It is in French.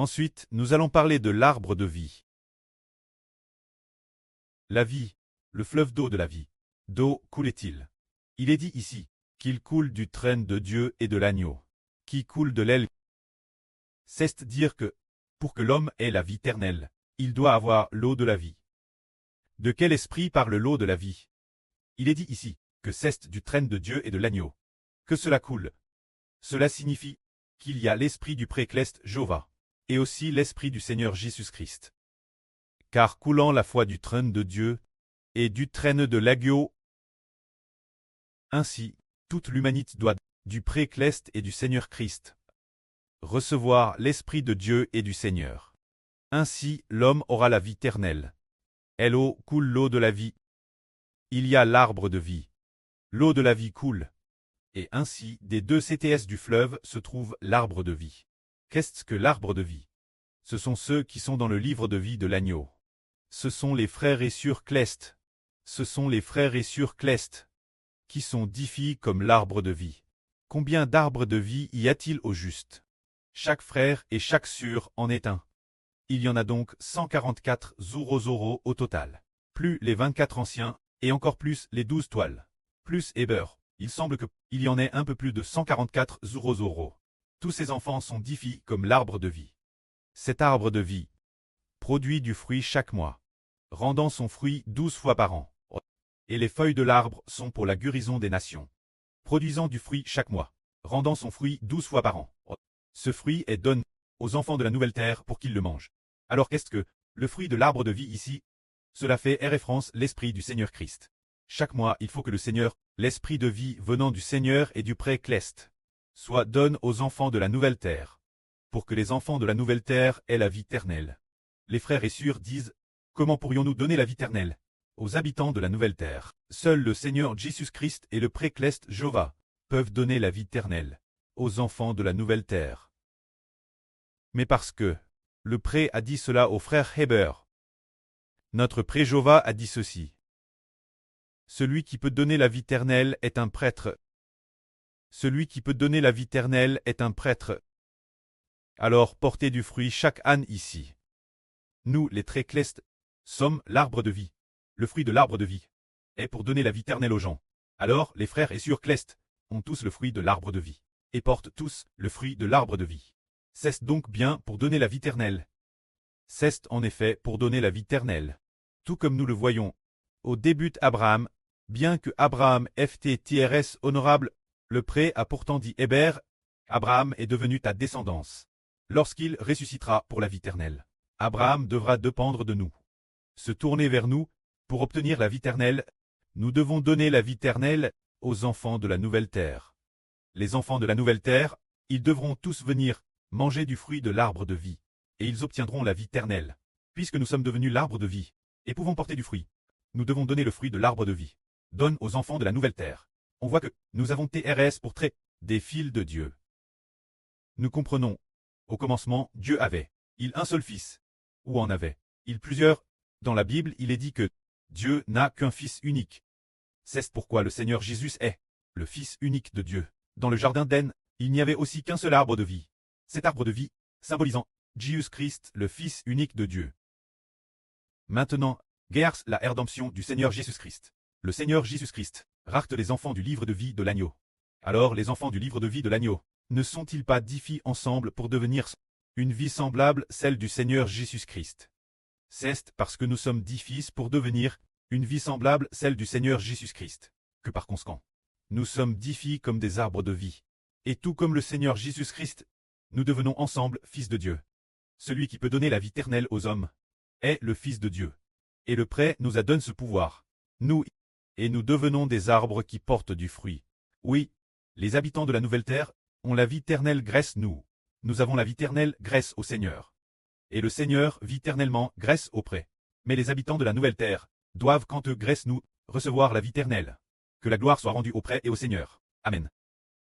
Ensuite, nous allons parler de l'arbre de vie. La vie, le fleuve d'eau de la vie. D'eau coulait-il? Il est dit ici qu'il coule du trône de Dieu et de l'agneau, qui coule de l'aile. C'est dire que, pour que l'homme ait la vie éternelle, il doit avoir l'eau de la vie. De quel esprit parle l'eau de la vie? Il est dit ici que c'est du trône de Dieu et de l'agneau que cela coule. Cela signifie qu'il y a l'esprit du précleste Jéhovah, et aussi l'esprit du Seigneur Jésus-Christ. Car coulant la foi du trône de Dieu et du trône de l'agneau, ainsi, toute l'humanité doit, du précleste et du Seigneur Christ, recevoir l'Esprit de Dieu et du Seigneur. Ainsi, l'homme aura la vie éternelle. Et l'eau coule l'eau de la vie. Il y a l'arbre de vie. L'eau de la vie coule. Et ainsi, des deux CTS du fleuve se trouve l'arbre de vie. Qu'est-ce que l'arbre de vie? Ce sont ceux qui sont dans le livre de vie de l'agneau. Ce sont les frères et sœurs Clest. Ce sont les frères et sœurs Clest, qui sont diffis comme l'arbre de vie. Combien d'arbres de vie y a-t-il au juste? Chaque frère et chaque sœur en est un. Il y en a donc 144 Zoro au total. Plus les 24 anciens, et encore plus les 12 toiles. Plus Héber, il semble qu'il y en ait un peu plus de 144 Zoro. Tous ces enfants sont diffis comme l'arbre de vie. Cet arbre de vie produit du fruit chaque mois, rendant son fruit 12 fois par an. Et les feuilles de l'arbre sont pour la guérison des nations, produisant du fruit chaque mois, rendant son fruit 12 fois par an. Ce fruit est donné aux enfants de la nouvelle terre pour qu'ils le mangent. Alors qu'est-ce que le fruit de l'arbre de vie ici? Cela fait référence l'esprit du Seigneur Christ. Chaque mois, il faut que le Seigneur, l'esprit de vie venant du Seigneur et du précleste, soit donné aux enfants de la nouvelle terre, pour que les enfants de la nouvelle terre aient la vie éternelle. Les frères et sœurs disent, comment pourrions-nous donner la vie éternelle aux habitants de la nouvelle terre? Seul le Seigneur Jésus-Christ et le précleste Jéhovah peuvent donner la vie éternelle aux enfants de la nouvelle terre. Mais parce que le pré a dit cela au frère Héber, notre pré Jéhovah a dit ceci. Celui qui peut donner la vie éternelle est un prêtre. Celui qui peut donner la vie éternelle est un prêtre. Alors portez du fruit chaque âne ici. Nous, les préclestes, sommes l'arbre de vie. Le fruit de l'arbre de vie est pour donner la vie éternelle aux gens. Alors, les frères et sœurs Clest ont tous le fruit de l'arbre de vie, et portent tous le fruit de l'arbre de vie. C'est donc bien pour donner la vie éternelle. C'est en effet pour donner la vie éternelle. Tout comme nous le voyons, au début d'Abraham, bien que Abraham FT-TRS honorable, le pré a pourtant dit Héber, Abraham est devenu ta descendance. Lorsqu'il ressuscitera pour la vie éternelle, Abraham devra dépendre de nous. Se tourner vers nous, pour obtenir la vie éternelle, nous devons donner la vie éternelle aux enfants de la nouvelle terre. Les enfants de la nouvelle terre, ils devront tous venir manger du fruit de l'arbre de vie, et ils obtiendront la vie éternelle. Puisque nous sommes devenus l'arbre de vie, et pouvons porter du fruit, nous devons donner le fruit de l'arbre de vie. Donne aux enfants de la nouvelle terre. On voit que nous avons TRS pour trait, des fils de Dieu. Nous comprenons. Au commencement, Dieu avait, il un seul fils. Ou en avait, il plusieurs. Dans la Bible, il est dit que Dieu n'a qu'un fils unique. C'est pourquoi le Seigneur Jésus est le fils unique de Dieu. Dans le jardin d'Éden, il n'y avait aussi qu'un seul arbre de vie. Cet arbre de vie, symbolisant Jésus-Christ, le fils unique de Dieu. Maintenant, guerre la rédemption du Seigneur Jésus-Christ. Le Seigneur Jésus-Christ racte les enfants du livre de vie de l'agneau. Alors les enfants du livre de vie de l'agneau, ne sont-ils pas diffis ensemble pour devenir une vie semblable celle du Seigneur Jésus-Christ? C'est parce que nous sommes diffis pour devenir une vie semblable celle du Seigneur Jésus-Christ, que par conséquent, nous sommes diffis comme des arbres de vie. Et tout comme le Seigneur Jésus-Christ, nous devenons ensemble fils de Dieu. Celui qui peut donner la vie éternelle aux hommes est le Fils de Dieu. Et le pré nous a donné ce pouvoir. Nous devenons des arbres qui portent du fruit. Oui, les habitants de la nouvelle terre ont la vie éternelle grâce nous. Nous avons la vie éternelle grâce au Seigneur. Et le Seigneur vit éternellement grâce au pré. Mais les habitants de la nouvelle terre doivent, quant eux grâce nous, recevoir la vie éternelle. Que la gloire soit rendue au pré et au Seigneur. Amen.